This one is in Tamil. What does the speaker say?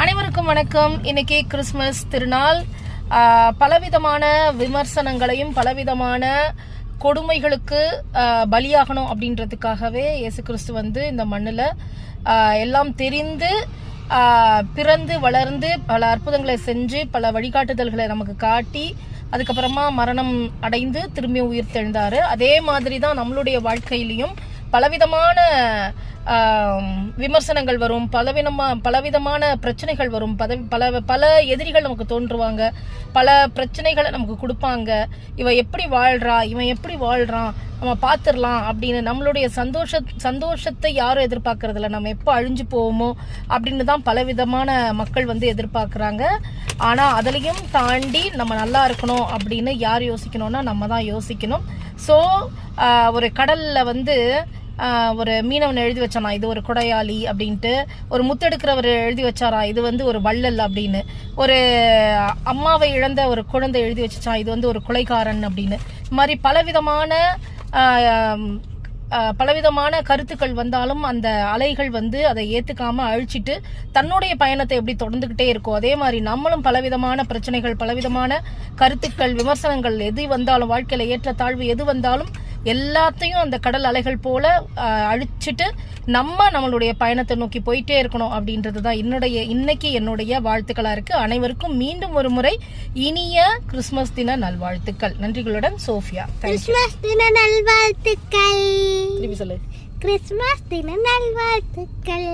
அனைவருக்கும் வணக்கம். இன்னைக்கு கிறிஸ்துமஸ் திருநாள். பலவிதமான விமர்சனங்களையும் பலவிதமான கொடுமைகளுக்கு பலியாகணும் அப்படின்றதுக்காகவே இயேசு கிறிஸ்து வந்து இந்த மண்ணில் எல்லாம் தெரிந்து பிறந்து வளர்ந்து பல அற்புதங்களை செஞ்சு பல வழிகாட்டுதல்களை நமக்கு காட்டி அதுக்கப்புறமா மரணம் அடைந்து திரும்பி உயிர் தெழுந்தாரு. அதே மாதிரி தான் நம்மளுடைய வாழ்க்கையிலையும் பலவிதமான விமர்சனங்கள் வரும், பலவிதமான பிரச்சனைகள் வரும், பல எதிரிகள் நமக்கு தோன்றுவாங்க, பல பிரச்சனைகளை நமக்கு கொடுப்பாங்க. இவன் எப்படி வாழ்றான் நம்ம பார்த்துடலாம் அப்படின்னு நம்மளுடைய சந்தோஷத்தை யாரும் எதிர்பார்க்கறதில்ல. நம்ம எப்போ அழிஞ்சு போவோமோ அப்படின்னு தான் பலவிதமான மக்கள் வந்து எதிர்பார்க்குறாங்க. ஆனால் அதுலேயும் தாண்டி நம்ம நல்லா இருக்கணும் அப்படின்னு யார் யோசிக்கணும்னா நம்ம தான் யோசிக்கணும். ஸோ ஒரு கடலில் வந்து ஒரு மீனவன் எழுதி வச்சானா இது ஒரு கொடையாளி அப்படின்ட்டு, ஒரு முத்தெடுக்கிறவர் எழுதி வச்சாரா இது வந்து ஒரு வள்ளல் அப்படின்னு, ஒரு அம்மாவை இழந்த ஒரு குழந்தை எழுதி வச்சான் இது வந்து ஒரு கொலைகாரன் அப்படின்னு. இது மாதிரி பலவிதமான கருத்துக்கள் வந்தாலும் அந்த அலைகள் வந்து அதை ஏத்துக்காம அழிச்சிட்டு தன்னுடைய பயணத்தை எப்படி தொடர்ந்துகிட்டே இருக்கோ அதே மாதிரி நம்மளும் பலவிதமான பிரச்சனைகள், பலவிதமான கருத்துக்கள், விமர்சனங்கள் எது வந்தாலும், வாழ்க்கையில ஏற்ற தாழ்வு எது வந்தாலும் எல்லாத்தையும் அந்த கடல் அலைகள் போல அழிச்சிட்டு நம்மளுடைய பயணத்தை நோக்கி போயிட்டே இருக்கணும் அப்படின்றதுதான் இன்னைக்கு என்னுடைய வாழ்த்துக்களா இருக்கு. அனைவருக்கும் மீண்டும் ஒரு முறை இனிய கிறிஸ்துமஸ் தின நல்வாழ்த்துக்கள். நன்றிகளுடன் சோஃபியா. கிறிஸ்துமஸ் தின நல்வாழ்த்துக்கள். திருப்பி சொல்லு. கிறிஸ்துமஸ் தின நல்வாழ்த்துக்கள்.